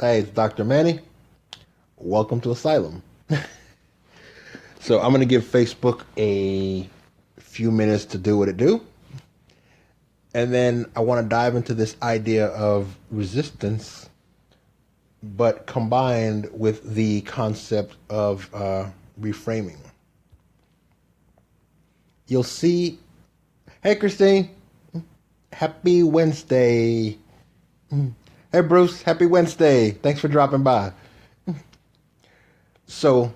Hey, it's Dr. Manny. Welcome to Asylum. So I'm going to give Facebook a few minutes to do what it do. And then I want to dive into this idea of resistance, but combined with the concept of reframing. You'll see, hey, Christine, happy Wednesday. Hey, Bruce, happy Wednesday. Thanks for dropping by. So,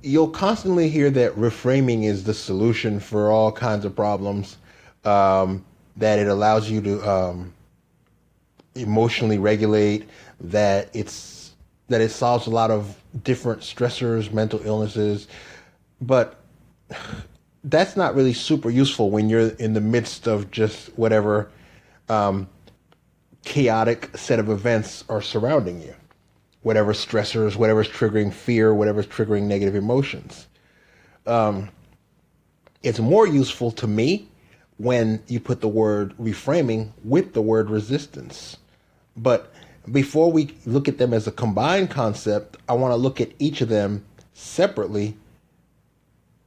you'll constantly hear that reframing is the solution for all kinds of problems. That it allows you to emotionally regulate. That it solves a lot of different stressors, mental illnesses, but that's not really super useful when you're in the midst of just whatever chaotic set of events are surrounding you, whatever stressors, whatever's triggering fear, whatever's triggering negative emotions. It's more useful to me when you put the word reframing with the word resistance. But before we look at them as a combined concept, I want to look at each of them separately.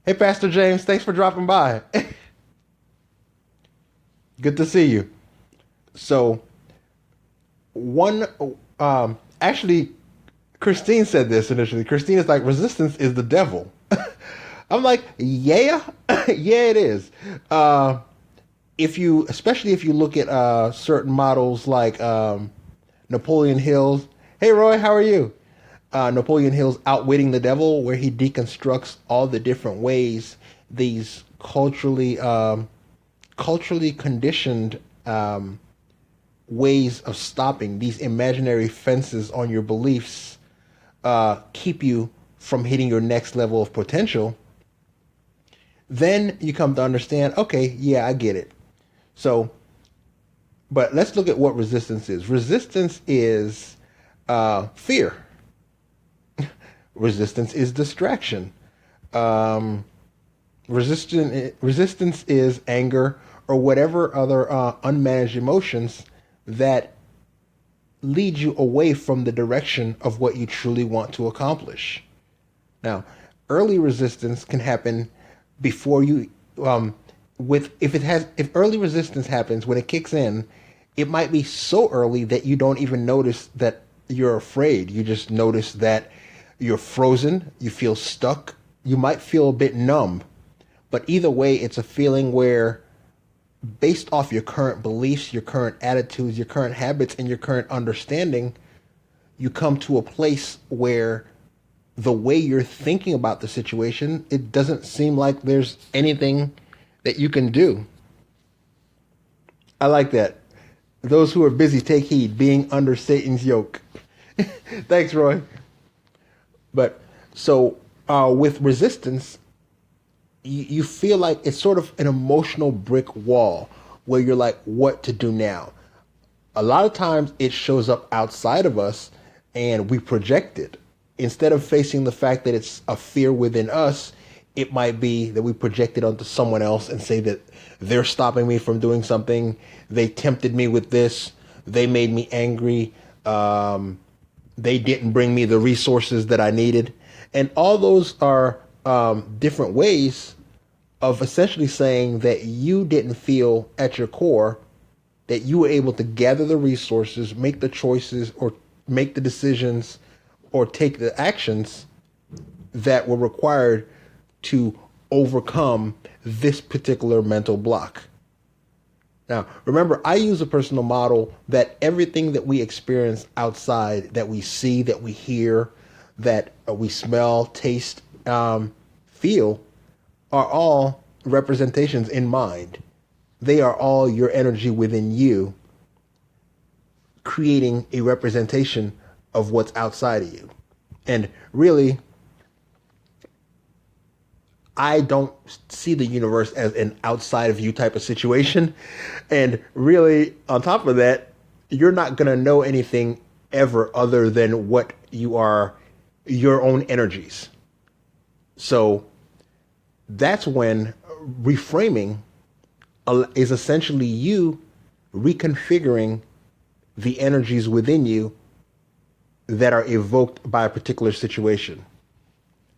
Hey, Pastor James, thanks for dropping by. Good to see you. So, actually, Christine said this initially. Christine is like, resistance is the devil. I'm like, yeah, yeah, it is. Especially if you look at certain models like Napoleon Hill's. Hey, Roy, how are you? Napoleon Hill's Outwitting the Devil, where he deconstructs all the different ways these culturally conditioned ways of stopping these imaginary fences on your beliefs keep you from hitting your next level of potential. Then you come to understand, okay, yeah, I get it. So, but let's look at what resistance is. Resistance is fear. Resistance is distraction. Resistance is anger or whatever other unmanaged emotions that lead you away from the direction of what you truly want to accomplish. Now, early resistance can happen before you if early resistance happens when it kicks in, it might be so early that you don't even notice that you're afraid. You just notice that you're frozen, you feel stuck, you might feel a bit numb. But either way, it's a feeling where based off your current beliefs, your current attitudes, your current habits, and your current understanding, you come to a place where the way you're thinking about the situation, it doesn't seem like there's anything that you can do. I like that. Those who are busy take heed, being under Satan's yoke. Thanks, Roy. But so with resistance, you feel like it's sort of an emotional brick wall where you're like, what to do now? A lot of times it shows up outside of us and we project it. Instead of facing the fact that it's a fear within us, it might be that we project it onto someone else and say that they're stopping me from doing something. They tempted me with this. They made me angry. They didn't bring me the resources that I needed. And all those are different ways of essentially saying that you didn't feel at your core that you were able to gather the resources, make the choices, or make the decisions, or take the actions that were required to overcome this particular mental block. Now, remember, I use a personal model that everything that we experience outside, that we see, that we hear, that we smell, taste, feel, are all representations in mind. They are all your energy within you, creating a representation of what's outside of you. And really, I don't see the universe as an outside of you type of situation. And really, on top of that, you're not going to know anything ever other than what you are, your own energies. So that's when reframing is essentially you reconfiguring the energies within you that are evoked by a particular situation.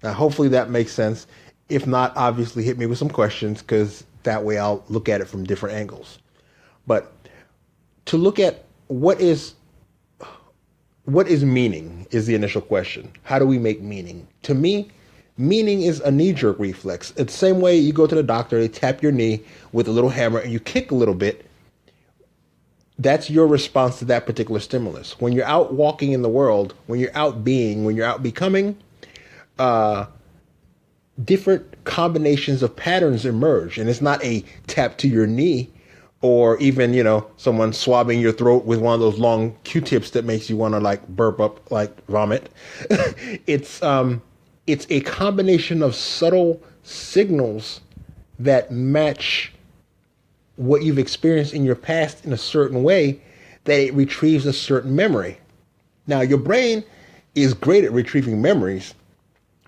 Now, hopefully that makes sense. If not, obviously hit me with some questions, because that way I'll look at it from different angles. But to look at what is meaning is the initial question. How do we make meaning? To me, meaning is a knee-jerk reflex. It's the same way you go to the doctor, they tap your knee with a little hammer and you kick a little bit. That's your response to that particular stimulus. When you're out walking in the world, when you're out being, when you're out becoming, different combinations of patterns emerge. And it's not a tap to your knee, or even, someone swabbing your throat with one of those long Q-tips that makes you want to like burp up, like vomit. It's a combination of subtle signals that match what you've experienced in your past in a certain way, that it retrieves a certain memory. Now, your brain is great at retrieving memories,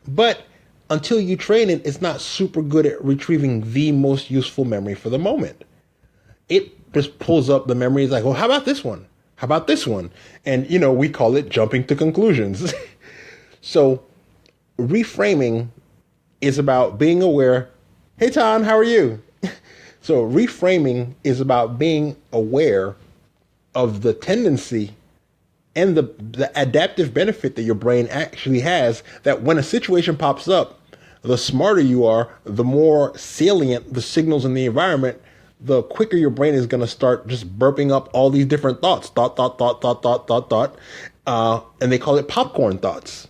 but until you train it, it's not super good at retrieving the most useful memory for the moment. It just pulls up the memories like, well, how about this one? How about this one? And, we call it jumping to conclusions. So reframing is about being aware. Hey, Ton, how are you? So reframing is about being aware of the tendency and the adaptive benefit that your brain actually has, that when a situation pops up, the smarter you are, the more salient the signals in the environment, the quicker your brain is going to start just burping up all these different thoughts, thought, and they call it popcorn thoughts.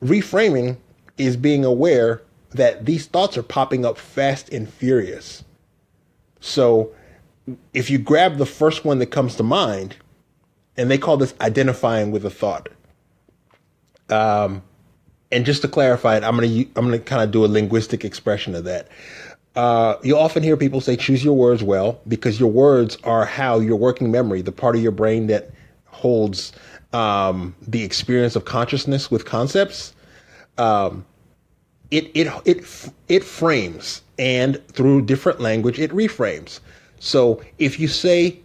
Reframing is being aware that these thoughts are popping up fast and furious. So if you grab the first one that comes to mind, and they call this identifying with a thought. And just to clarify it, I'm gonna kind of do a linguistic expression of that. You often hear people say, choose your words well, because your words are how your working memory, the part of your brain that holds the experience of consciousness with concepts, it frames, and through different language, it reframes. So if you say,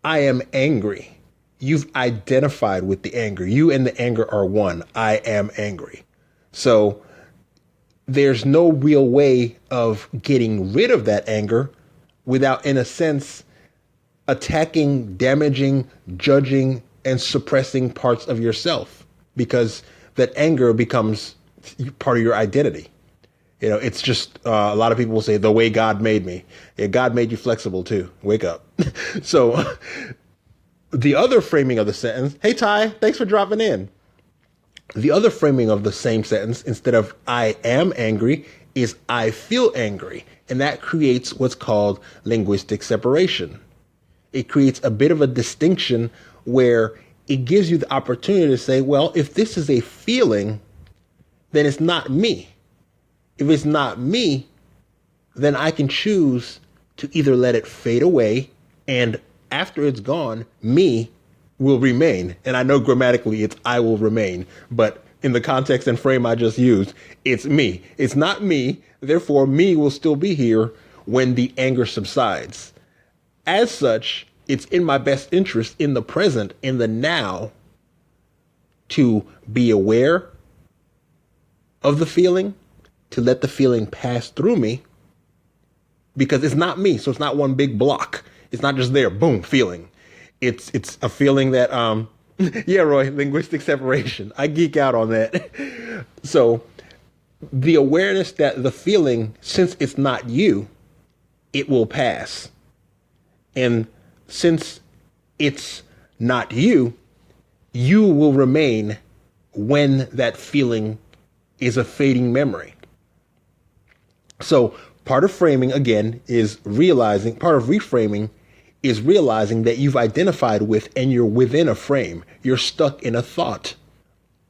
I am angry, you've identified with the anger. You and the anger are one. I am angry. So there's no real way of getting rid of that anger without, in a sense, attacking, damaging, judging, and suppressing parts of yourself, because that anger becomes part of your identity. It's just a lot of people will say the way God made me. Yeah, God made you flexible too. Wake up. So the other framing of the sentence, hey, Ty, thanks for dropping in. The other framing of the same sentence, instead of I am angry, is I feel angry. And that creates what's called linguistic separation. It creates a bit of a distinction where it gives you the opportunity to say, well, if this is a feeling, then it's not me. If it's not me, then I can choose to either let it fade away, and after it's gone, me will remain. And I know grammatically it's I will remain, but in the context and frame I just used, it's me. It's not me. Therefore, me will still be here when the anger subsides. As such, it's in my best interest in the present, in the now, to be aware of the feeling, to let the feeling pass through me, because it's not me. So it's not one big block. It's not just there, boom, feeling. It's a feeling that, yeah, Roy, linguistic separation. I geek out on that. So the awareness that the feeling, since it's not you, it will pass. And since it's not you, you will remain when that feeling is a fading memory. So part of framing, again, is realizing, part of reframing is realizing that you've identified with and you're within a frame. You're stuck in a thought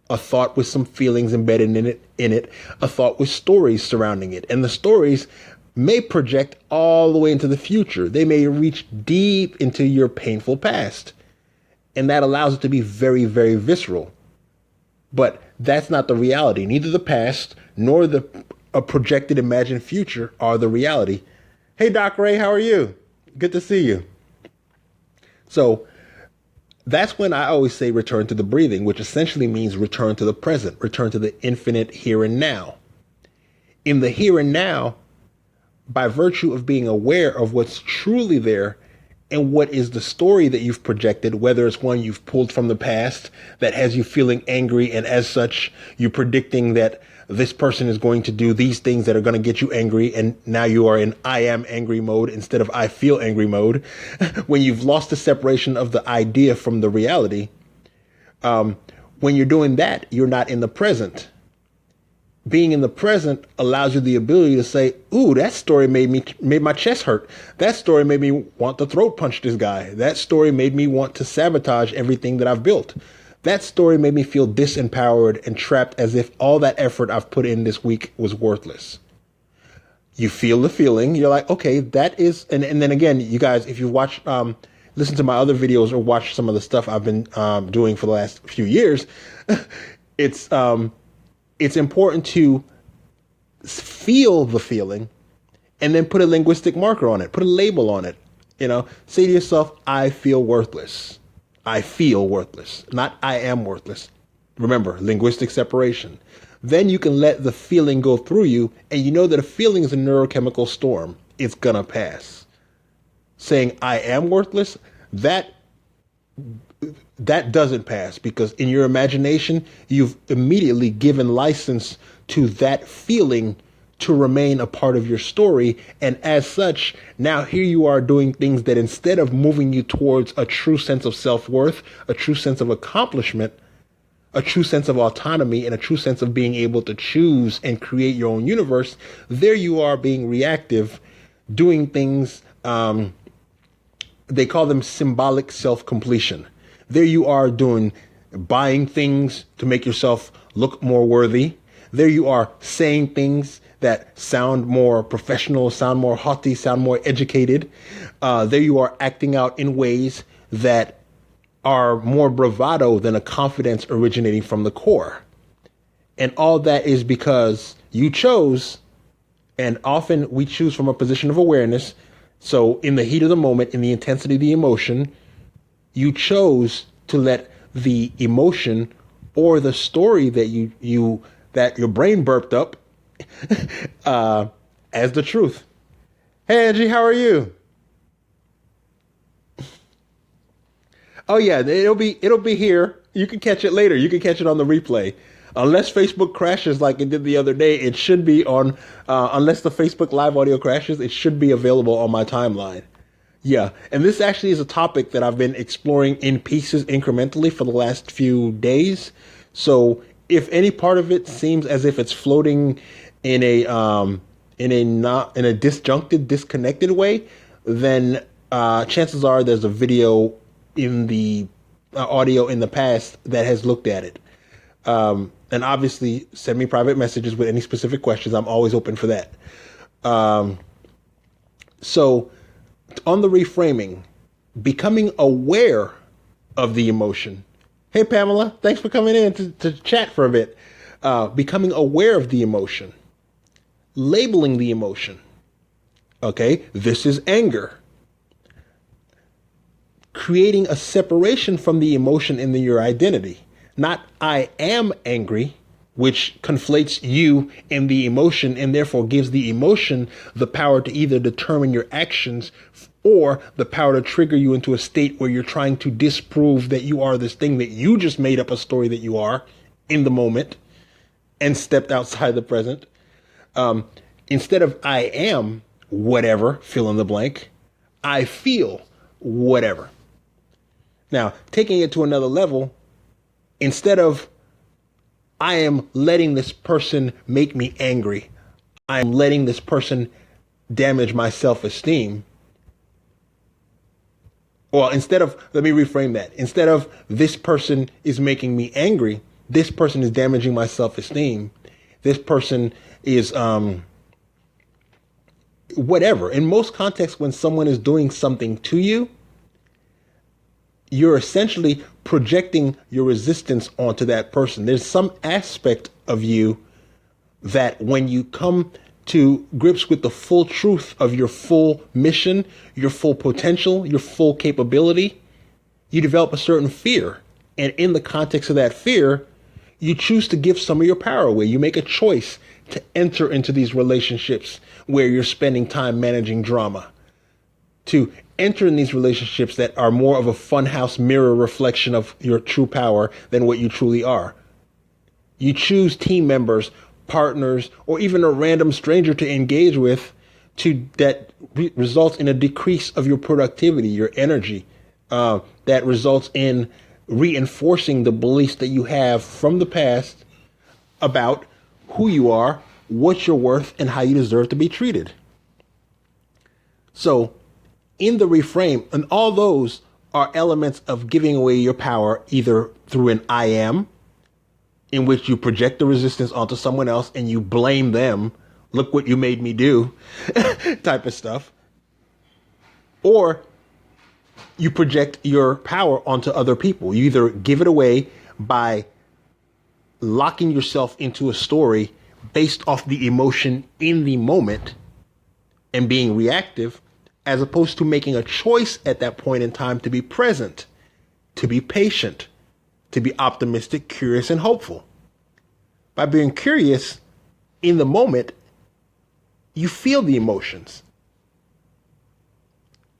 with some feelings embedded in it, a thought with stories surrounding it. And the stories may project all the way into the future. They may reach deep into your painful past. And that allows it to be very, very visceral. But that's not the reality. Neither the past nor a projected imagined future are the reality. Hey, Doc Ray, how are you? Good to see you. So That's when I always say return to the breathing, which essentially means return to the present, return to the infinite here and now. In the here and now, by virtue of being aware of what's truly there and what is the story that you've projected, whether it's one you've pulled from the past that has you feeling angry, and as such, you're predicting that this person is going to do these things that are going to get you angry, and now you are in I am angry mode instead of I feel angry mode. When you've lost the separation of the idea from the reality, when you're doing that, you're not in the present. Being in the present allows you the ability to say, ooh, that story made my chest hurt. That story made me want to throat punch this guy. That story made me want to sabotage everything that I've built. That story made me feel disempowered and trapped, as if all that effort I've put in this week was worthless. You feel the feeling. You're like, okay, that is, and then again, you guys, if you watch, listen to my other videos or watch some of the stuff I've been doing for the last few years, it's important to feel the feeling and then put a linguistic marker on it, put a label on it. Say to yourself, I feel worthless. I feel worthless, not I am worthless. Remember, linguistic separation. Then you can let the feeling go through you, and you know that a feeling is a neurochemical storm. It's gonna pass. Saying I am worthless, that doesn't pass, because in your imagination, you've immediately given license to that feeling to remain a part of your story. And as such, now here you are doing things that, instead of moving you towards a true sense of self-worth, a true sense of accomplishment, a true sense of autonomy, and a true sense of being able to choose and create your own universe, there you are being reactive, doing things, they call them symbolic self-completion. There you are buying things to make yourself look more worthy. There you are saying things that sound more professional, sound more haughty, sound more educated. There you are acting out in ways that are more bravado than a confidence originating from the core. And all that is because you chose, and often we choose from a position of awareness. So in the heat of the moment, in the intensity of the emotion, you chose to let the emotion or the story that that your brain burped up as the truth. Hey, Angie, how are you? Oh yeah, it'll be here. You can catch it later. You can catch it on the replay. Unless Facebook crashes like it did the other day, it should be on, unless the Facebook live audio crashes, it should be available on my timeline. Yeah, and this actually is a topic that I've been exploring in pieces incrementally for the last few days. So if any part of it seems as if it's floating in a disjuncted, disconnected way, then chances are there's a video in the audio in the past that has looked at it. And obviously, send me private messages with any specific questions. I'm always open for that. So on the reframing, becoming aware of the emotion. Hey, Pamela, thanks for coming in to chat for a bit. Becoming aware of the emotion, labeling the emotion. Okay, this is anger. Creating a separation from the emotion in your identity. Not I am angry, which conflates you and the emotion, and therefore gives the emotion the power to either determine your actions or the power to trigger you into a state where you're trying to disprove that you are this thing that you just made up a story that you are in the moment and stepped outside the present. Instead of I am whatever, fill in the blank, I feel whatever. Now, taking it to another level, instead of I am letting this person make me angry, I am letting this person damage my self-esteem. Well, let me reframe that. Instead of this person is making me angry, this person is damaging my self-esteem. This person is whatever. In most contexts, when someone is doing something to you, you're essentially projecting your resistance onto that person. There's some aspect of you that when you come to grips with the full truth of your full mission, your full potential, your full capability, You develop a certain fear. And in the context of that fear, you choose to give some of your power away. You make a choice to enter into these relationships where you're spending time managing drama, to enter in these relationships that are more of a funhouse mirror reflection of your true power than what you truly are. You choose team members, partners, or even a random stranger to engage with that results in a decrease of your productivity, your energy, that results in reinforcing the beliefs that you have from the past about who you are, what you're worth, and how you deserve to be treated. So in the reframe, and all those are elements of giving away your power, either through an I am, in which you project the resistance onto someone else and you blame them, look what you made me do, type of stuff. Or you project your power onto other people. You either give it away by locking yourself into a story based off the emotion in the moment and being reactive, as opposed to making a choice at that point in time to be present, to be patient, to be optimistic, curious, and hopeful. By being curious in the moment, you feel the emotions.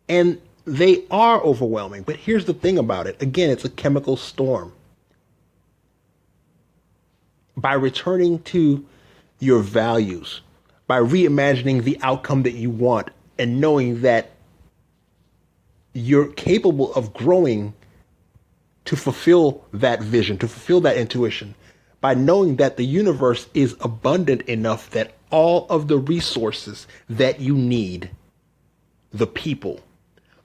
And they are overwhelming. But here's the thing about it. Again, it's a chemical storm. By returning to your values, by reimagining the outcome that you want, and knowing that you're capable of growing to fulfill that vision, to fulfill that intuition, by knowing that the universe is abundant enough that all of the resources that you need, the people,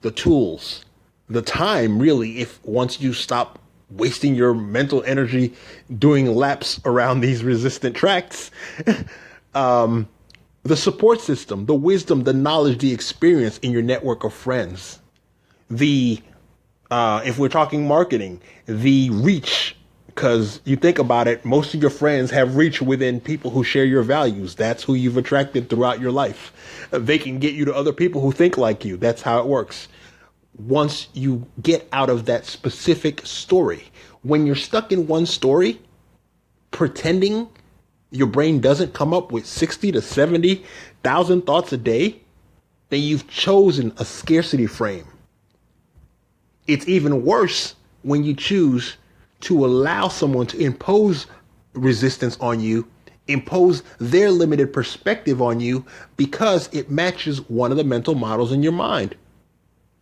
the tools, the time, really, if once you stop wasting your mental energy doing laps around these resistant tracks, the support system, the wisdom, the knowledge, the experience in your network of friends, if we're talking marketing, the reach, because you think about it, most of your friends have reach within people who share your values. That's who you've attracted throughout your life. They can get you to other people who think like you. That's how it works. Once you get out of that specific story, when you're stuck in one story, pretending your brain doesn't come up with 60 to 70,000 thoughts a day, then you've chosen a scarcity frame. It's even worse when you choose to allow someone to impose resistance on you, impose their limited perspective on you, because it matches one of the mental models in your mind.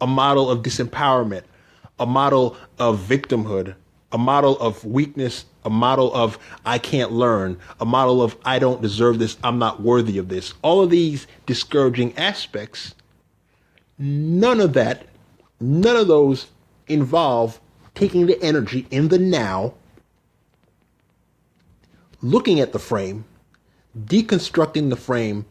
A model of disempowerment, a model of victimhood, a model of weakness, a model of I can't learn, a model of I don't deserve this, I'm not worthy of this. All of these discouraging aspects, none of those involve taking the energy in the now, looking at the frame, deconstructing the frame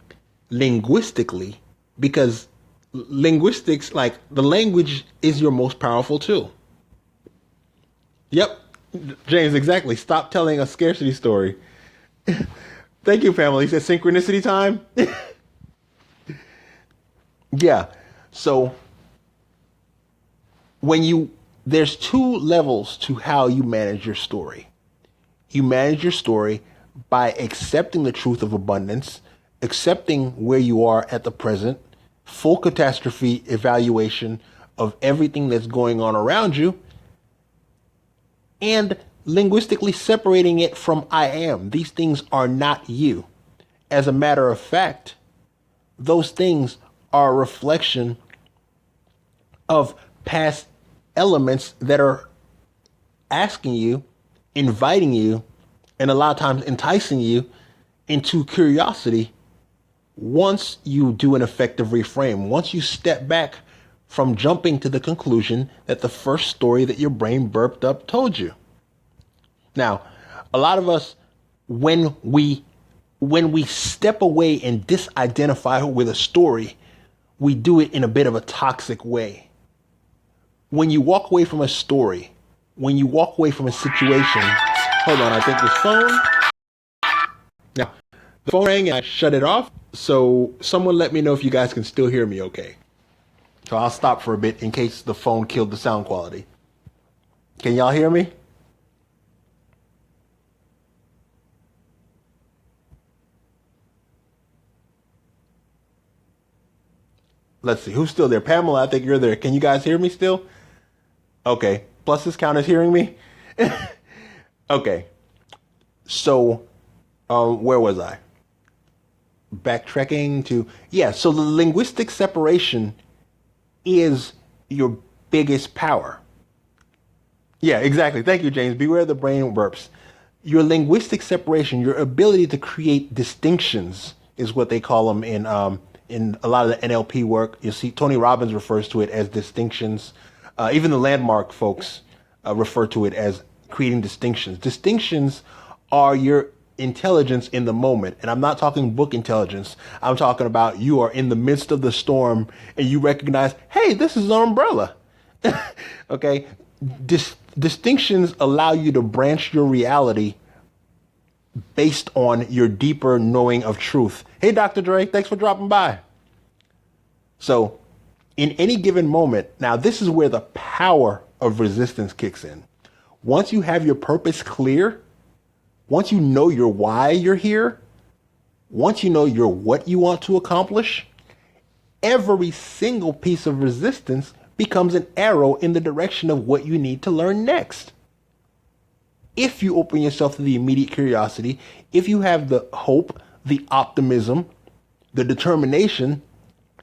linguistically, because linguistics, like the language, is your most powerful tool. Yep, James, exactly. Stop telling a scarcity story. Thank you, family. He said synchronicity time. Yeah. So there's two levels to how you manage your story. You manage your story by accepting the truth of abundance, accepting where you are at the present, full catastrophe evaluation of everything that's going on around you, and linguistically separating it from I am. These things are not you. As a matter of fact, those things are a reflection of past elements that are asking you, inviting you, and a lot of times enticing you into curiosity. Once you do an effective reframe, once you step back from jumping to the conclusion that the first story that your brain burped up told you. Now, a lot of us, when we step away and disidentify with a story, we do it in a bit of a toxic way. When you walk away from a story, when you walk away from a situation, hold on, I think this phone. Now, the phone rang and I shut it off. So someone let me know if you guys can still hear me okay. So I'll stop for a bit in case the phone killed the sound quality. Can y'all hear me? Let's see. Who's still there? Pamela, I think you're there. Can you guys hear me still? Okay. Plus this count is hearing me? Okay. So, where was I? Backtracking to, yeah, so the linguistic separation is your biggest power. Yeah, exactly. Thank you, James. Beware the brain burps. Your linguistic separation, your ability to create distinctions, is what they call them in a lot of the NLP work. You see, Tony Robbins refers to it as distinctions. Even the landmark folks refer to it as creating distinctions. Distinctions are your intelligence in the moment. And I'm not talking book intelligence. I'm talking about you are in the midst of the storm and you recognize, hey, this is an umbrella. Okay. Distinctions allow you to branch your reality based on your deeper knowing of truth. Hey, Dr. Dre, thanks for dropping by. So in any given moment, now this is where the power of resistance kicks in. Once you have your purpose clear, once you know your why you're here, once you know your what you want to accomplish, every single piece of resistance becomes an arrow in the direction of what you need to learn next. If you open yourself to the immediate curiosity, if you have the hope, the optimism, the determination,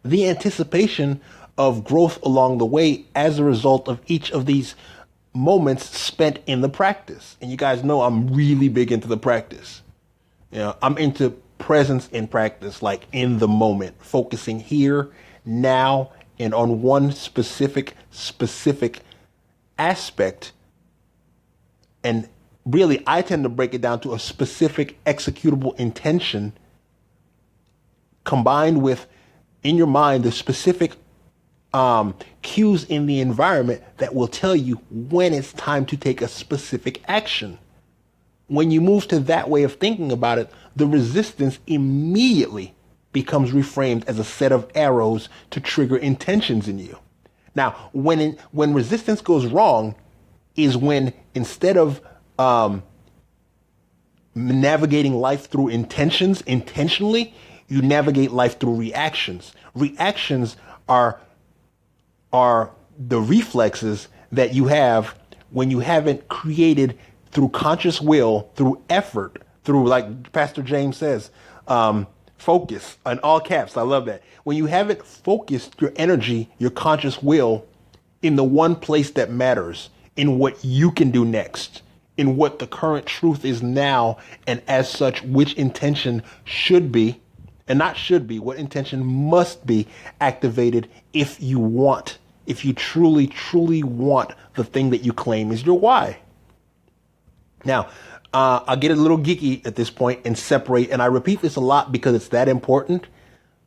the anticipation of growth along the way as a result of each of these moments spent in the practice. And you guys know I'm really big into the practice. You know, I'm into presence in practice, like in the moment, focusing here, now, and on one specific aspect. And really, I tend to break it down to a specific executable intention combined with, in your mind, the specific cues in the environment that will tell you when it's time to take a specific action. When you move to that way of thinking about it, the resistance immediately becomes reframed as a set of arrows to trigger intentions in you. Now, when resistance goes wrong is when instead of navigating life through intentions intentionally, you navigate life through reactions. Reactions are the reflexes that you have when you haven't created through conscious will, through effort, through, like Pastor James says, focus, in all caps. I love that. When you haven't focused your energy, your conscious will in the one place that matters, in what you can do next, in what the current truth is now, and as such, which intention should be, and not should be, what intention must be activated if you truly, truly want the thing that you claim is your why. Now, I'll get a little geeky at this point and separate, and I repeat this a lot because it's that important.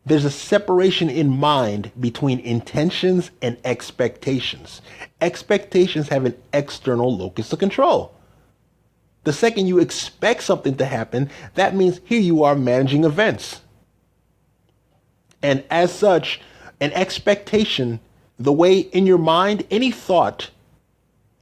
There's a separation in mind between intentions and expectations. Expectations have an external locus of control. The second you expect something to happen, that means here you are managing events. And as such, an expectation, the way in your mind, any thought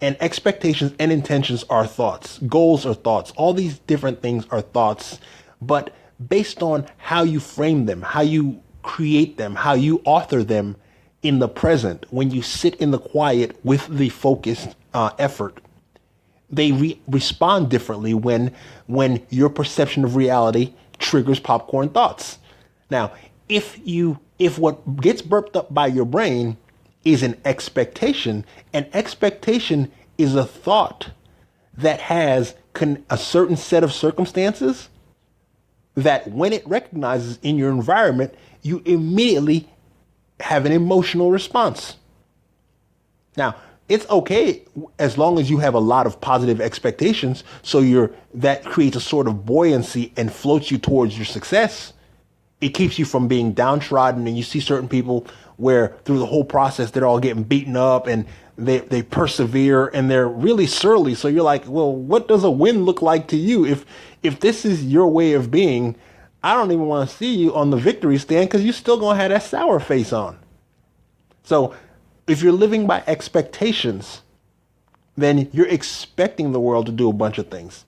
and expectations and intentions are thoughts. Goals are thoughts. All these different things are thoughts, but based on how you frame them, how you create them, how you author them in the present, when you sit in the quiet with the focused effort, they respond differently when your perception of reality triggers popcorn thoughts. Now, if what gets burped up by your brain is an expectation is a thought that has a certain set of circumstances that when it recognizes in your environment, you immediately have an emotional response. Now, it's okay as long as you have a lot of positive expectations, so that creates a sort of buoyancy and floats you towards your success. It keeps you from being downtrodden, and you see certain people where through the whole process they're all getting beaten up and they persevere and they're really surly. So you're like, well, what does a win look like to you? If this is your way of being, I don't even want to see you on the victory stand because you're still going to have that sour face on. So if you're living by expectations, then you're expecting the world to do a bunch of things.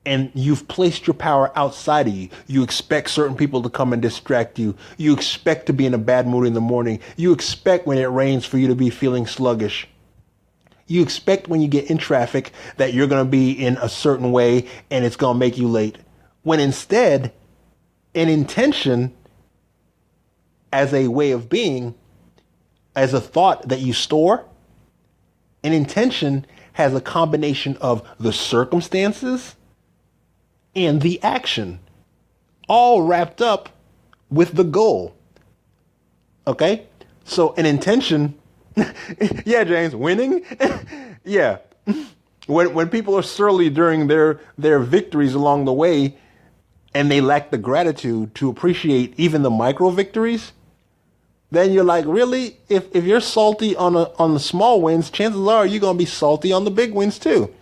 And you've placed your power outside of you. You expect certain people to come and distract you. You expect to be in a bad mood in the morning. You expect when it rains for you to be feeling sluggish. You expect when you get in traffic that you're going to be in a certain way and it's going to make you late. When instead, an intention as a way of being, as a thought that you store, an intention has a combination of the circumstances and the action, all wrapped up with the goal. Okay? So an intention, yeah, James, winning? Yeah. When people are surly during their victories along the way and they lack the gratitude to appreciate even the micro victories, then you're like, really? If you're salty on the small wins, chances are you're going to be salty on the big wins too.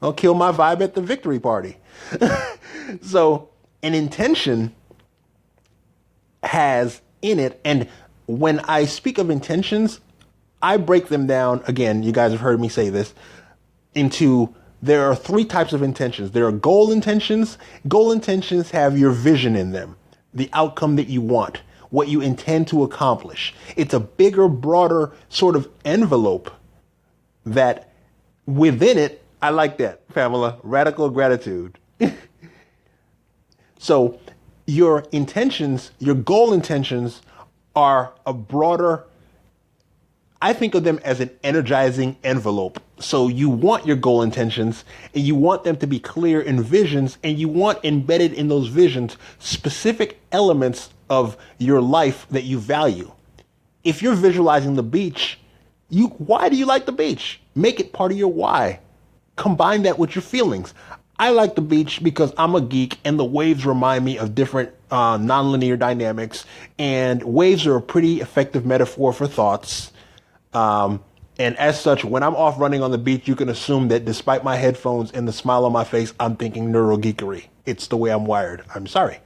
I'll kill my vibe at the victory party. So an intention has in it, and when I speak of intentions, I break them down, again, you guys have heard me say this, into there are three types of intentions. There are goal intentions. Goal intentions have your vision in them, the outcome that you want, what you intend to accomplish. It's a bigger, broader sort of envelope that within it, I like that, Pamela, radical gratitude. So your intentions, your goal intentions are a broader, I think of them as an energizing envelope. So you want your goal intentions and you want them to be clear in visions, and you want embedded in those visions specific elements of your life that you value. If you're visualizing the beach, why do you like the beach? Make it part of your why. Combine that with your feelings. I like the beach because I'm a geek and the waves remind me of different nonlinear dynamics, and waves are a pretty effective metaphor for thoughts. And as such, when I'm off running on the beach, you can assume that despite my headphones and the smile on my face, I'm thinking neurogeekery. It's the way I'm wired. I'm sorry.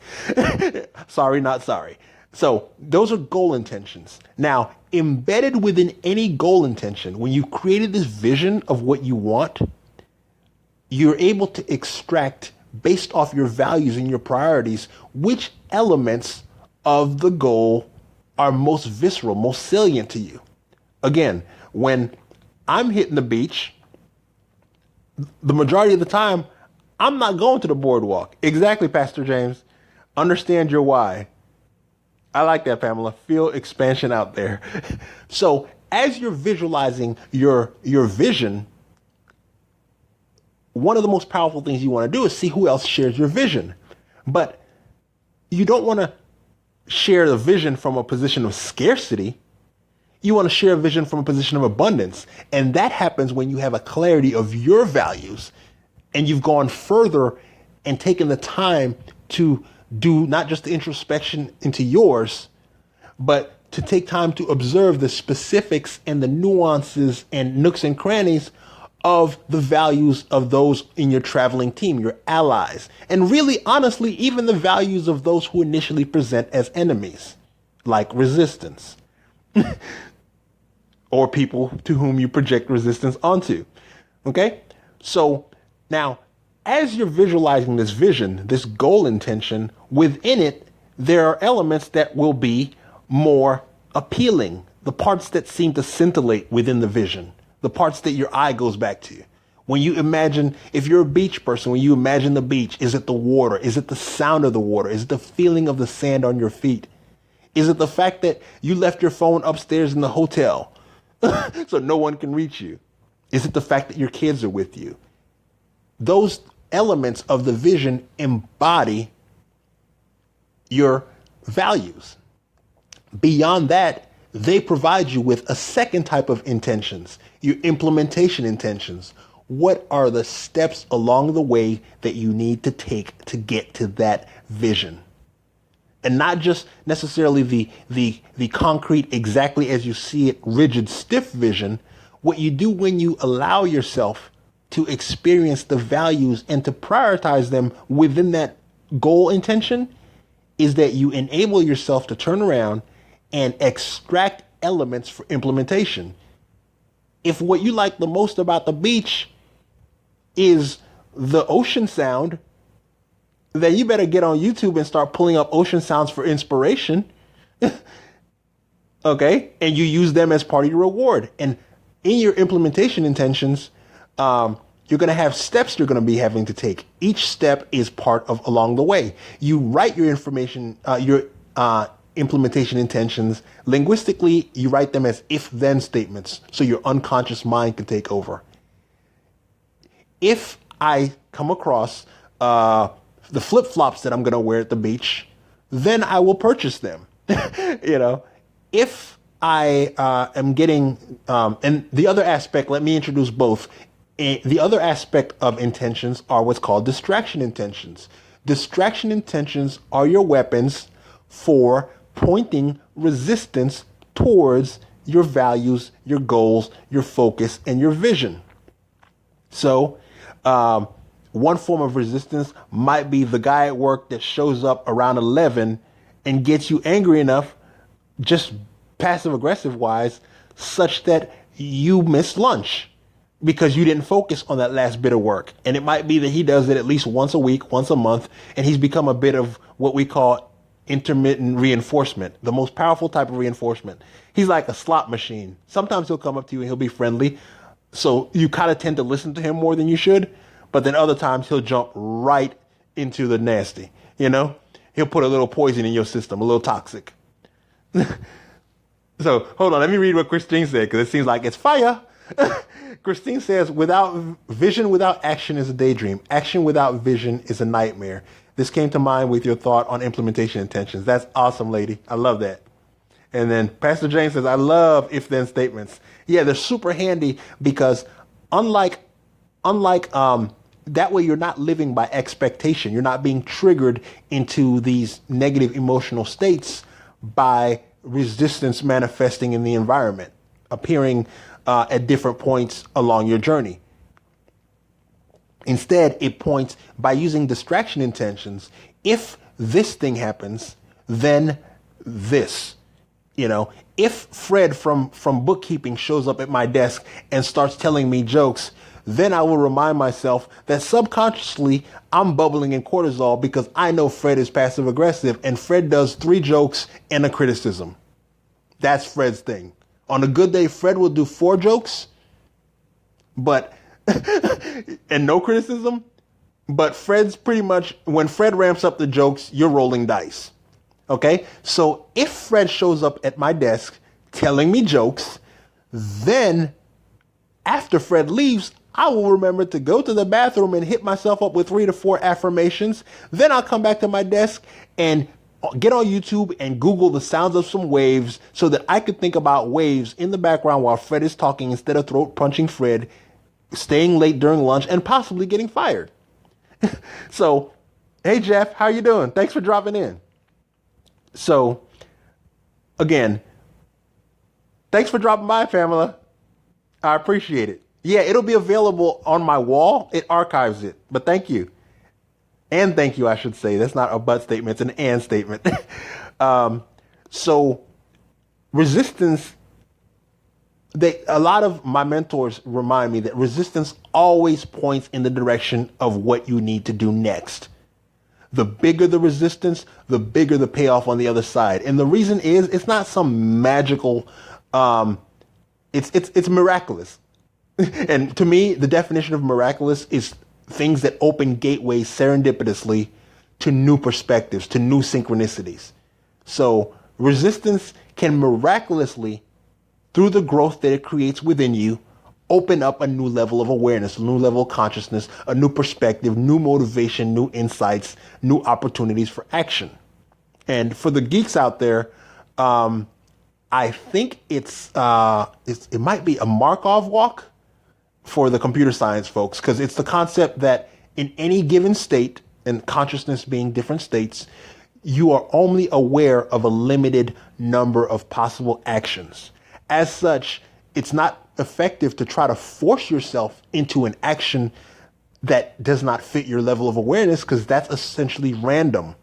Sorry, not sorry. So those are goal intentions. Now, embedded within any goal intention, when you created this vision of what you want, you're able to extract, based off your values and your priorities, which elements of the goal are most visceral, most salient to you. Again, when I'm hitting the beach, the majority of the time, I'm not going to the boardwalk. Exactly, Pastor James. Understand your why. I like that, Pamela. Feel expansion out there. So as you're visualizing your vision, one of the most powerful things you want to do is see who else shares your vision. But you don't want to share the vision from a position of scarcity. You want to share a vision from a position of abundance. And that happens when you have a clarity of your values and you've gone further and taken the time to do not just the introspection into yours, but to take time to observe the specifics and the nuances and nooks and crannies of the values of those in your traveling team, your allies, and really, honestly, even the values of those who initially present as enemies, like resistance, or people to whom you project resistance onto. Okay? So now, as you're visualizing this vision, this goal intention, within it, there are elements that will be more appealing, the parts that seem to scintillate within the vision, the parts that your eye goes back to. When you imagine, if you're a beach person, when you imagine the beach, is it the water? Is it the sound of the water? Is it the feeling of the sand on your feet? Is it the fact that you left your phone upstairs in the hotel so no one can reach you? Is it the fact that your kids are with you? Those elements of the vision embody your values. Beyond that, they provide you with a second type of intentions, your implementation intentions. What are the steps along the way that you need to take to get to that vision? And not just necessarily the concrete, exactly as you see it, rigid, stiff vision. What you do when you allow yourself to experience the values and to prioritize them within that goal intention is that you enable yourself to turn around and extract elements for implementation. If what you like the most about the beach is the ocean sound, then you better get on YouTube and start pulling up ocean sounds for inspiration. Okay. And you use them as part of your reward. And in your implementation intentions, you're going to have steps you're going to be having to take. Each step is part of along the way. You write your information, your implementation intentions linguistically. You write them as if-then statements, so your unconscious mind can take over. If I come across the flip-flops that I'm going to wear at the beach, then I will purchase them. You know, if I am getting, and the other aspect, let me introduce both. The other aspect of intentions are what's called distraction intentions. Distraction intentions are your weapons for pointing resistance towards your values, your goals, your focus, and your vision. So, one form of resistance might be the guy at work that shows up around 11 and gets you angry enough, just passive aggressive wise, such that you miss lunch because you didn't focus on that last bit of work. And it might be that he does it at least once a week, once a month, and he's become a bit of what we call intermittent reinforcement, the most powerful type of reinforcement. He's like a slot machine. Sometimes he'll come up to you and he'll be friendly, so you kind of tend to listen to him more than you should. But then other times he'll jump right into the nasty, you know? He'll put a little poison in your system, a little toxic. So hold on, let me read what Christine said, because it seems like it's fire. Christine says, without vision, without action is a daydream. Action without vision is a nightmare. This came to mind with your thought on implementation intentions. That's awesome, lady. I love that. And then Pastor James says, I love if-then statements. Yeah, they're super handy because unlike that way you're not living by expectation. You're not being triggered into these negative emotional states by resistance manifesting in the environment, appearing at different points along your journey. Instead, it points by using distraction intentions. If this thing happens, then this. You know, if Fred from bookkeeping shows up at my desk and starts telling me jokes, then I will remind myself that subconsciously I'm bubbling in cortisol because I know Fred is passive aggressive and Fred does 3 jokes and a criticism. That's Fred's thing. On a good day, Fred will do 4 jokes, but and no criticism. But Fred's pretty much, when Fred ramps up the jokes, you're rolling dice. Okay, so if Fred shows up at my desk telling me jokes, then after Fred leaves, I will remember to go to the bathroom and hit myself up with 3 to 4 affirmations. Then I'll come back to my desk and get on YouTube and Google the sounds of some waves so that I could think about waves in the background while Fred is talking instead of throat punching Fred, staying late during lunch, and possibly getting fired. So, hey, Jeff, how you doing? Thanks for dropping in. So, again, thanks for dropping by, Pamela. I appreciate it. Yeah, it'll be available on my wall. It archives it. But thank you. And thank you, I should say. That's not a but statement. It's an and statement. So, resistance, a lot of my mentors remind me that resistance always points in the direction of what you need to do next. The bigger the resistance, the bigger the payoff on the other side. And the reason is it's not some magical, it's miraculous. And to me, the definition of miraculous is things that open gateways serendipitously to new perspectives, to new synchronicities. So resistance can miraculously, through the growth that it creates within you, open up a new level of awareness, a new level of consciousness, a new perspective, new motivation, new insights, new opportunities for action. And for the geeks out there, I think it might be a Markov walk for the computer science folks, because it's the concept that in any given state, and consciousness being different states, you are only aware of a limited number of possible actions. As such, it's not effective to try to force yourself into an action that does not fit your level of awareness, because that's essentially random.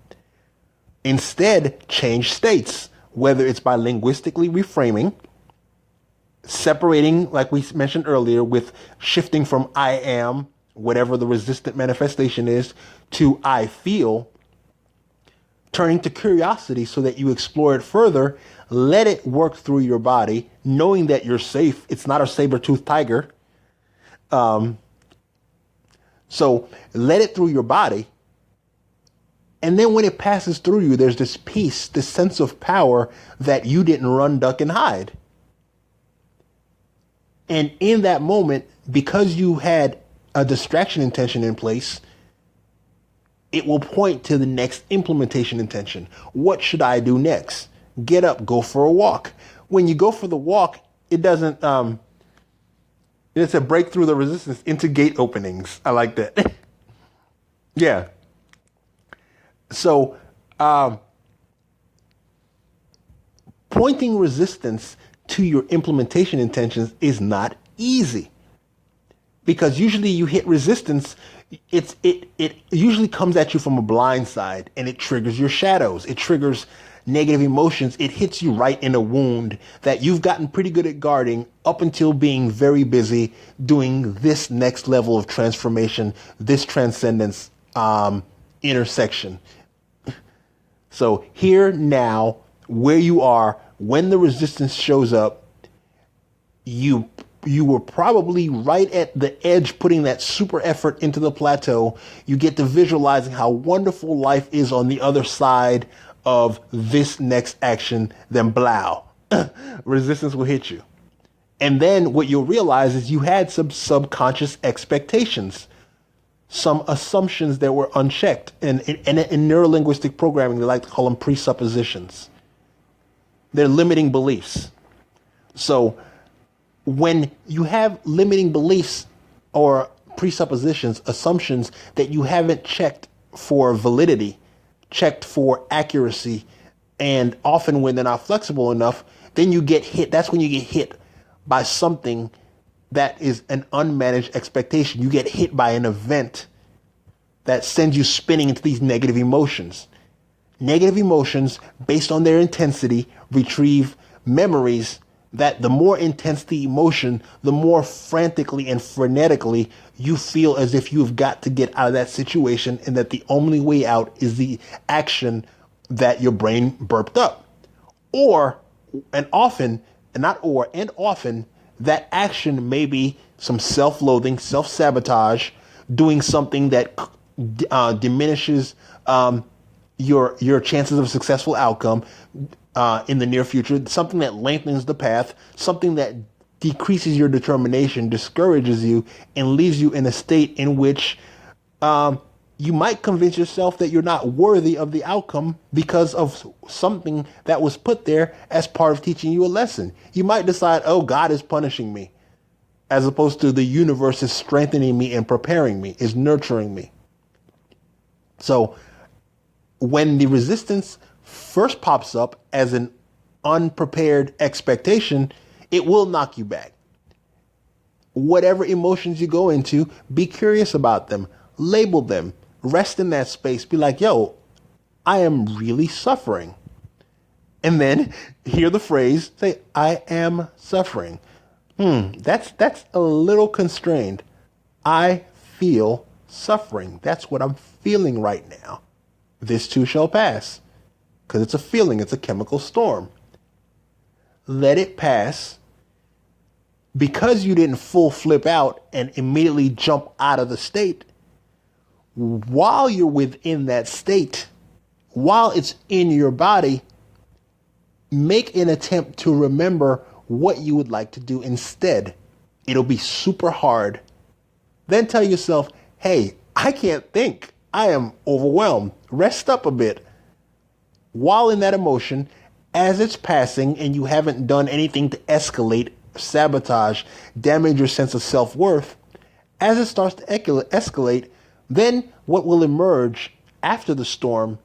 Instead, change states, whether it's by linguistically reframing, separating, like we mentioned earlier, with shifting from I am, whatever the resistant manifestation is, to I feel, turning to curiosity so that you explore it further, let it work through your body, knowing that you're safe. It's not a saber-toothed tiger. So let it through your body. And then when it passes through you, there's this peace, this sense of power that you didn't run, duck, and hide. And in that moment, because you had a distraction intention in place, it will point to the next implementation intention. What should I do next? Get up, go for a walk. When you go for the walk, it doesn't, it's a break through the resistance into gate openings. I like that. Yeah. So, pointing resistance to your implementation intentions is not easy, because usually you hit resistance. It usually comes at you from a blind side, and it triggers your shadows. It triggers negative emotions. It hits you right in a wound that you've gotten pretty good at guarding up until being very busy doing this next level of transformation, this transcendence intersection. So here now, where you are, when the resistance shows up, you were probably right at the edge, putting that super effort into the plateau. You get to visualizing how wonderful life is on the other side of this next action. Then blow, resistance will hit you. And then what you'll realize is you had some subconscious expectations, some assumptions that were unchecked. And in neurolinguistic programming, they like to call them presuppositions. They're limiting beliefs. So when you have limiting beliefs or presuppositions, assumptions that you haven't checked for validity, checked for accuracy, and often when they're not flexible enough, then you get hit. That's when you get hit by something that is an unmanaged expectation. You get hit by an event that sends you spinning into these negative emotions. Negative emotions, based on their intensity, retrieve memories that the more intense the emotion, the more frantically and frenetically you feel as if you've got to get out of that situation, and that the only way out is the action that your brain burped up. And often, that action may be some self-loathing, self-sabotage, doing something that diminishes your chances of a successful outcome in the near future, something that lengthens the path, something that decreases your determination, discourages you, and leaves you in a state in which you might convince yourself that you're not worthy of the outcome because of something that was put there as part of teaching you a lesson. You might decide, oh, God is punishing me, as opposed to the universe is strengthening me and preparing me, is nurturing me. So when the resistance first pops up as an unprepared expectation, it will knock you back. Whatever emotions you go into, be curious about them, label them, rest in that space, be like, yo, I am really suffering. And then hear the phrase, say, I am suffering. That's a little constrained. I feel suffering. That's what I'm feeling right now. This too shall pass. Because it's a feeling, it's a chemical storm. Let it pass. Because you didn't full flip out and immediately jump out of the state, while you're within that state, while it's in your body, make an attempt to remember what you would like to do instead. It'll be super hard. Then tell yourself, hey, I can't think. I am overwhelmed. Rest up a bit. While in that emotion, as it's passing and you haven't done anything to escalate, sabotage, damage your sense of self-worth, as it starts to escalate, then what will emerge after the storm,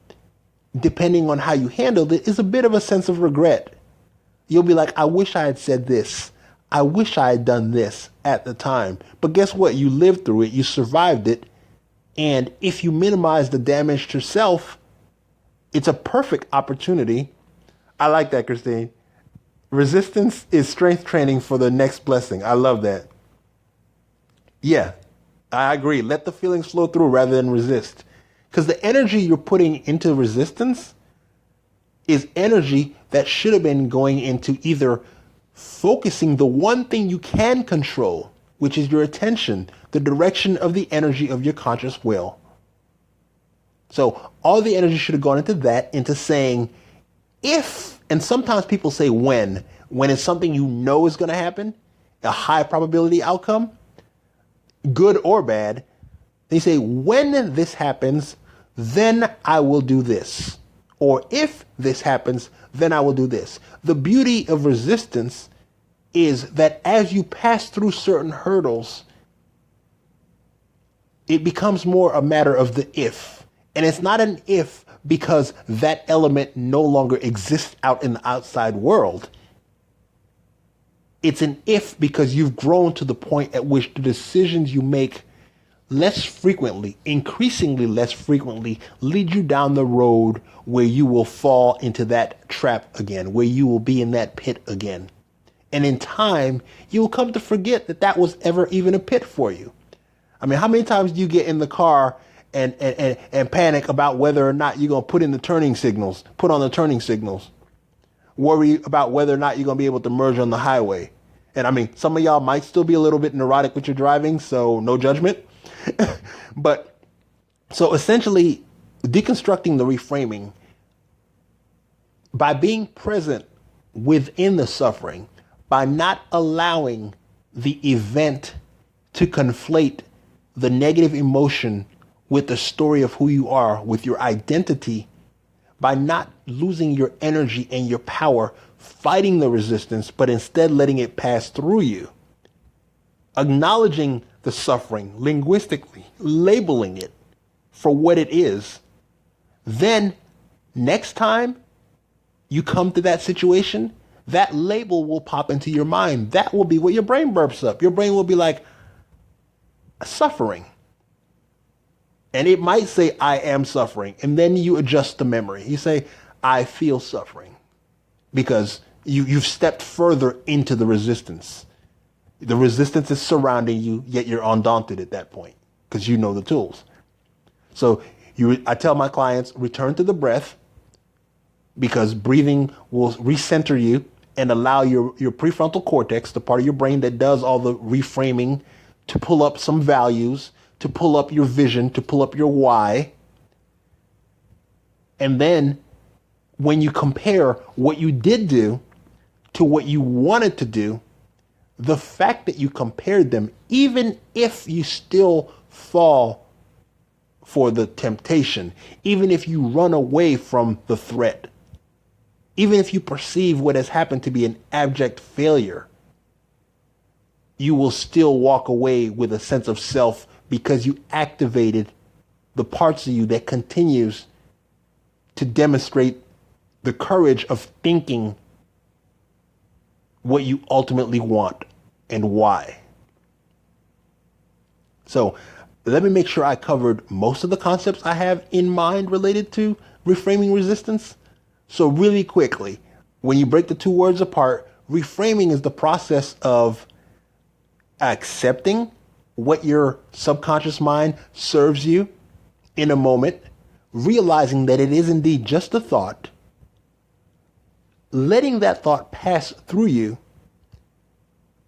depending on how you handled it, is a bit of a sense of regret. You'll be like, I wish I had said this. I wish I had done this at the time. But guess what? You lived through it. You survived it. And if you minimize the damage to self, it's a perfect opportunity. I like that, Christine. Resistance is strength training for the next blessing. I love that. Yeah, I agree. Let the feelings flow through rather than resist. Because the energy you're putting into resistance is energy that should have been going into either focusing the one thing you can control, which is your attention, the direction of the energy of your conscious will. So all the energy should have gone into that, into saying, if, and sometimes people say when it's something you know is going to happen, a high probability outcome, good or bad, they say, when this happens, then I will do this. Or if this happens, then I will do this. The beauty of resistance is that as you pass through certain hurdles, it becomes more a matter of the if. And it's not an if because that element no longer exists out in the outside world. It's an if because you've grown to the point at which the decisions you make less frequently, increasingly less frequently, lead you down the road where you will fall into that trap again, where you will be in that pit again. And in time, you will come to forget that that was ever even a pit for you. I mean, how many times do you get in the car and panic about whether or not you're going to put on the turning signals, worry about whether or not you're going to be able to merge on the highway? And I mean, some of y'all might still be a little bit neurotic with your driving, so no judgment. But so essentially deconstructing the reframing by being present within the suffering, by not allowing the event to conflate the negative emotion with the story of who you are, with your identity, by not losing your energy and your power fighting the resistance, but instead letting it pass through you, acknowledging the suffering linguistically, labeling it for what it is. Then next time you come to that situation, that label will pop into your mind. That will be what your brain burps up. Your brain will be like, suffering. And it might say, I am suffering. And then you adjust the memory. You say, I feel suffering. Because you've stepped further into the resistance. The resistance is surrounding you, yet you're undaunted at that point because you know the tools. So I tell my clients, return to the breath, because breathing will recenter you and allow your prefrontal cortex, the part of your brain that does all the reframing, to pull up some values, to pull up your vision, to pull up your why. And then when you compare what you did do to what you wanted to do, the fact that you compared them, even if you still fall for the temptation, even if you run away from the threat, even if you perceive what has happened to be an abject failure, you will still walk away with a sense of self because you activated the parts of you that continues to demonstrate the courage of thinking what you ultimately want and why. So let me make sure I covered most of the concepts I have in mind related to reframing resistance. So really quickly, when you break the two words apart, reframing is the process of accepting what your subconscious mind serves you in a moment, realizing that it is indeed just a thought, letting that thought pass through you,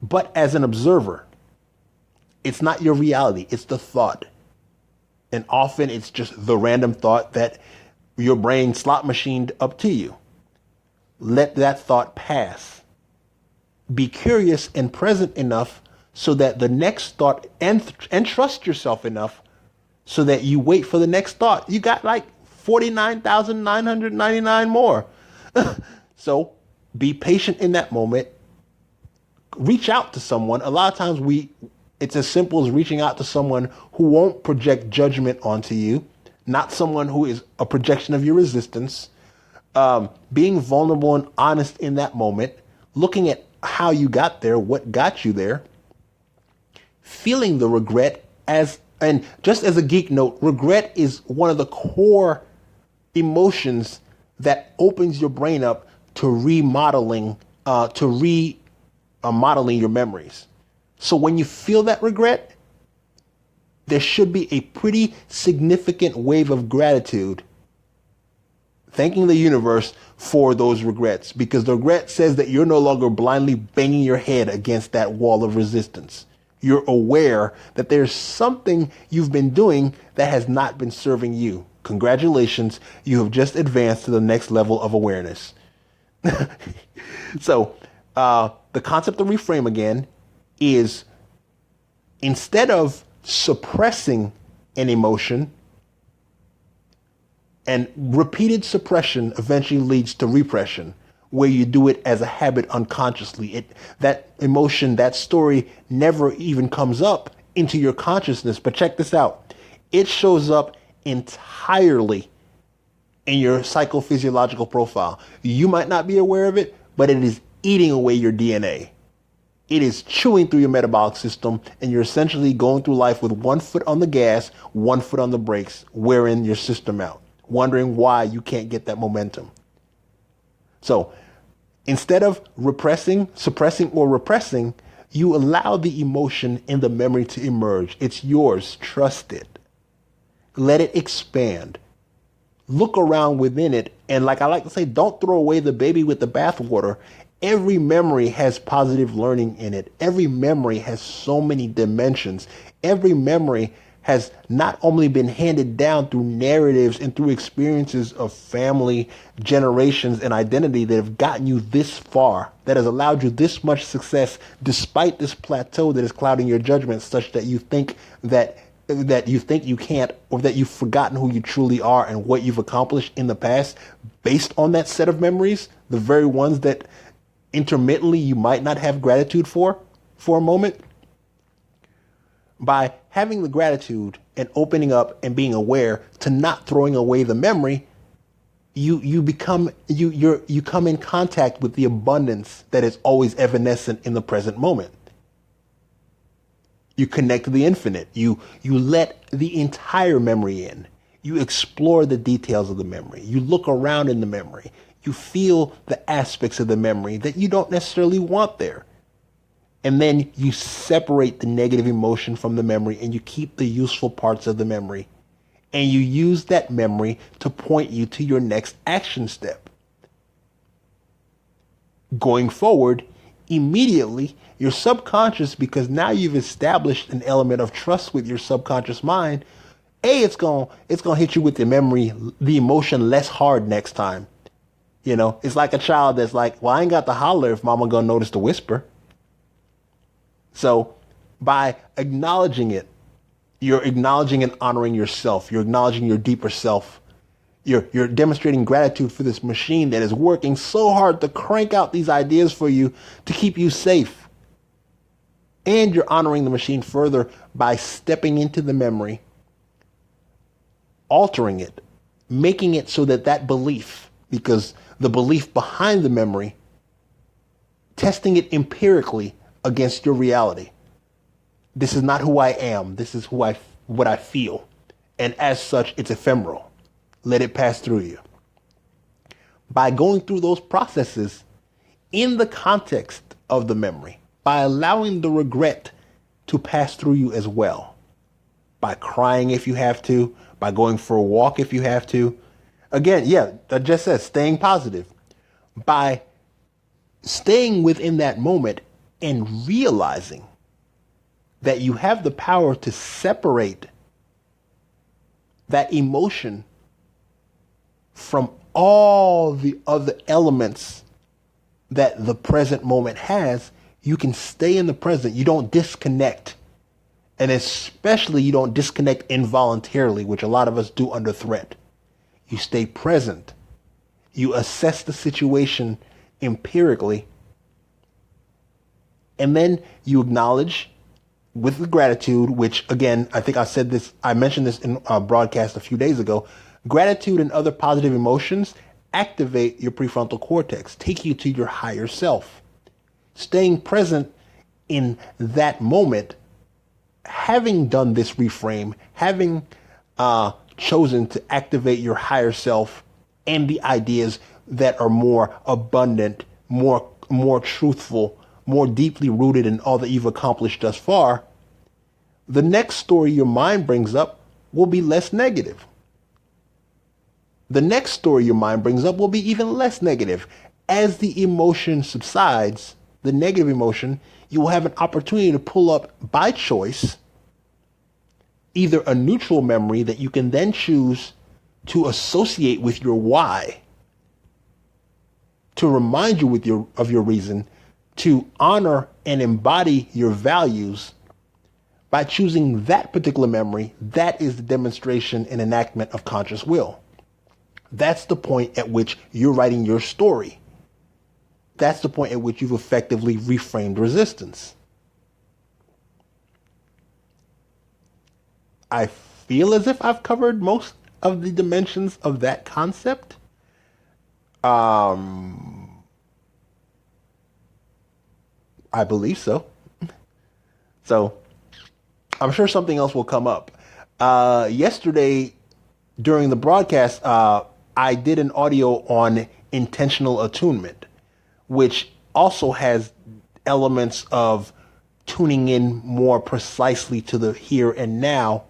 but as an observer. It's not your reality, it's the thought. And often it's just the random thought that your brain slot machined up to you. Let that thought pass. Be curious and present enough so that the next thought, and trust yourself enough so that you wait for the next thought. You got like 49,999 more. So be patient in that moment. Reach out to someone. A lot of times it's as simple as reaching out to someone who won't project judgment onto you, not someone who is a projection of your resistance. Being vulnerable and honest in that moment, looking at how you got there, what got you there, feeling the regret and just as a geek note, regret is one of the core emotions that opens your brain up to remodeling to remodeling your memories. So when you feel that regret, there should be a pretty significant wave of gratitude, thanking the universe for those regrets, because the regret says that you're no longer blindly banging your head against that wall of resistance. You're aware that there's something you've been doing that has not been serving you. Congratulations, you have just advanced to the next level of awareness. So, the concept of reframe again is, instead of suppressing an emotion, and repeated suppression eventually leads to repression, where you do it as a habit unconsciously. That emotion, that story never even comes up into your consciousness. But check this out. It shows up entirely in your psychophysiological profile. You might not be aware of it, but it is eating away your DNA. It is chewing through your metabolic system, and you're essentially going through life with one foot on the gas, one foot on the brakes, wearing your system out, wondering why you can't get that momentum. So instead of suppressing or repressing, you allow the emotion in the memory to emerge. It's yours. Trust it. Let it expand. Look around within it. And like I like to say, don't throw away the baby with the bathwater. Every memory has positive learning in it. Every memory has so many dimensions. Every memory has not only been handed down through narratives and through experiences of family, generations, and identity that have gotten you this far, that has allowed you this much success, despite this plateau that is clouding your judgment, such that you think that you can't, or that you've forgotten who you truly are and what you've accomplished in the past based on that set of memories, the very ones that intermittently you might not have gratitude for a moment. By having the gratitude and opening up and being aware to not throwing away the memory, you come in contact with the abundance that is always evanescent in the present moment. You connect to the infinite. You let the entire memory in. You explore the details of the memory. You look around in the memory. You feel the aspects of the memory that you don't necessarily want there. And then you separate the negative emotion from the memory, and you keep the useful parts of the memory. And you use that memory to point you to your next action step. Going forward, immediately, your subconscious, because now you've established an element of trust with your subconscious mind, it's gonna hit you with the emotion less hard next time. You know, it's like a child that's like, well, I ain't got to holler if mama gonna notice the whisper. So by acknowledging it, you're acknowledging and honoring yourself. You're acknowledging your deeper self. You're demonstrating gratitude for this machine that is working so hard to crank out these ideas for you to keep you safe. And you're honoring the machine further by stepping into the memory, altering it, making it so that belief, because the belief behind the memory, testing it empirically against your reality. This is not who I am. This is what I feel. And as such, it's ephemeral. Let it pass through you. By going through those processes in the context of the memory, by allowing the regret to pass through you as well, by crying if you have to, by going for a walk if you have to. Again, that just says staying positive. By staying within that moment and realizing that you have the power to separate that emotion from all the other elements that the present moment has, you can stay in the present. You don't disconnect. And especially you don't disconnect involuntarily, which a lot of us do under threat. You stay present. You assess the situation empirically. And then you acknowledge with the gratitude, which again, I mentioned this in a broadcast a few days ago. Gratitude and other positive emotions activate your prefrontal cortex, take you to your higher self. Staying present in that moment, having done this reframe, having chosen to activate your higher self and the ideas that are more abundant, more more truthful, more deeply rooted in all that you've accomplished thus far, the next story your mind brings up will be less negative. The next story your mind brings up will be even less negative. As the emotion subsides, the negative emotion, you will have an opportunity to pull up by choice either a neutral memory that you can then choose to associate with your why, to remind you of your reason, to honor and embody your values. By choosing that particular memory, that is the demonstration and enactment of conscious will. That's the point at which you're writing your story. That's the point at which you've effectively reframed resistance. I feel as if I've covered most of the dimensions of that concept. I believe so. So I'm sure something else will come up. Yesterday during the broadcast, I did an audio on intentional attunement, which also has elements of tuning in more precisely to the here and now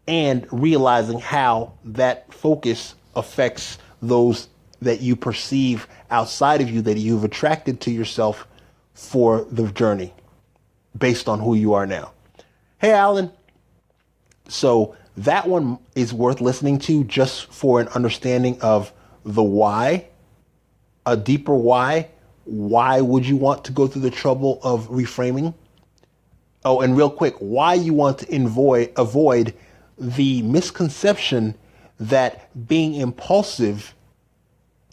and realizing how that focus affects those that you perceive outside of you that you've attracted to yourself for the journey based on who you are now. Hey, Alan. So that one is worth listening to just for an understanding of the why, a deeper why. Why would you want to go through the trouble of reframing? Oh, and real quick, why you want to avoid the misconception that being impulsive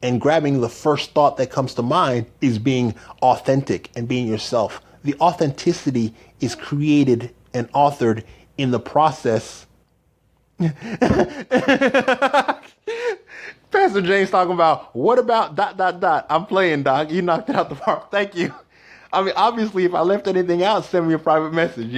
and grabbing the first thought that comes to mind is being authentic and being yourself. The authenticity is created and authored in the process. Pastor James talking about, what about ... I'm playing, Doc. You knocked it out the park. Thank you. I mean, obviously, if I left anything out, send me a private message,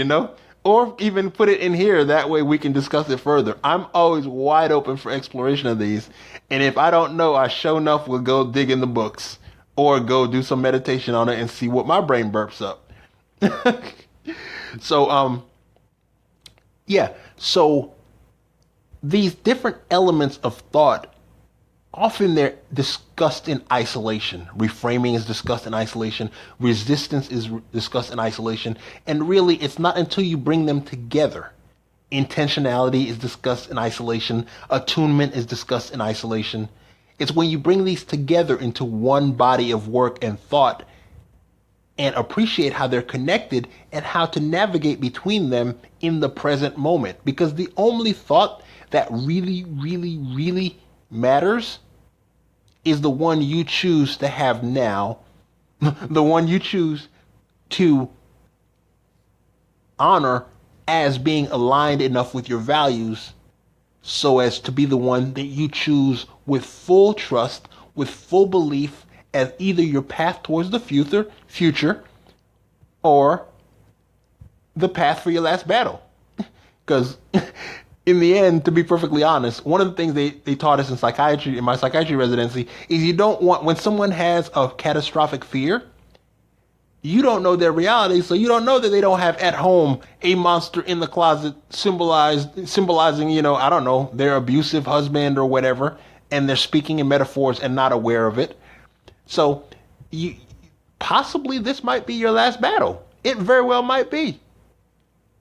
or even put it in here. That way we can discuss it further. I'm always wide open for exploration of these. And if I don't know, I sure enough will go dig in the books or go do some meditation on it and see what my brain burps up. So, yeah. So these different elements of thought, often they're discussed in isolation. Reframing is discussed in isolation. Resistance is discussed in isolation. And really, it's not until you bring them together. Intentionality is discussed in isolation. Attunement is discussed in isolation. It's when you bring these together into one body of work and thought and appreciate how they're connected and how to navigate between them in the present moment. Because the only thought that really, really, really matters is the one you choose to have now, the one you choose to honor as being aligned enough with your values so as to be the one that you choose with full trust, with full belief as either your path towards the future or the path for your last battle. Because in the end, to be perfectly honest, one of the things they taught us in psychiatry, in my psychiatry residency, is you don't want, when someone has a catastrophic fear, you don't know their reality, so you don't know that they don't have at home a monster in the closet symbolizing, I don't know, their abusive husband or whatever, and they're speaking in metaphors and not aware of it. So possibly this might be your last battle. It very well might be.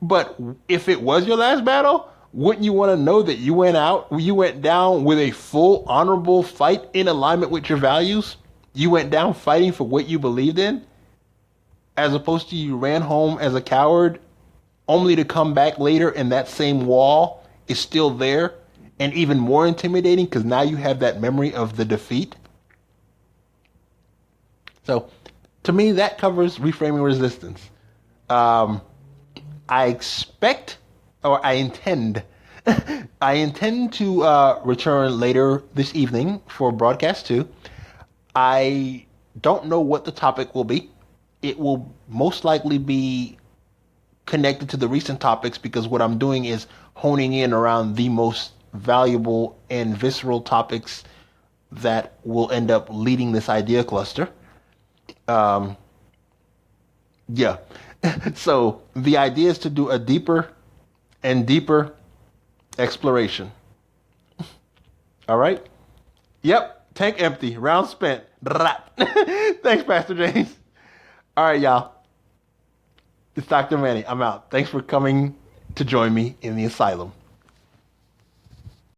But if it was your last battle, wouldn't you want to know that you went down with a full honorable fight in alignment with your values? You went down fighting for what you believed in, as opposed to you ran home as a coward only to come back later and that same wall is still there and even more intimidating because now you have that memory of the defeat. So to me, that covers reframing resistance. I expect, or I intend to return later this evening for broadcast 2. I don't know what the topic will be. It will most likely be connected to the recent topics because what I'm doing is honing in around the most valuable and visceral topics that will end up leading this idea cluster. Yeah. So the idea is to do a deeper and deeper exploration. All right? Yep. Tank empty. Round spent. Thanks, Pastor James. All right, y'all. It's Dr. Manny. I'm out. Thanks for coming to join me in the asylum.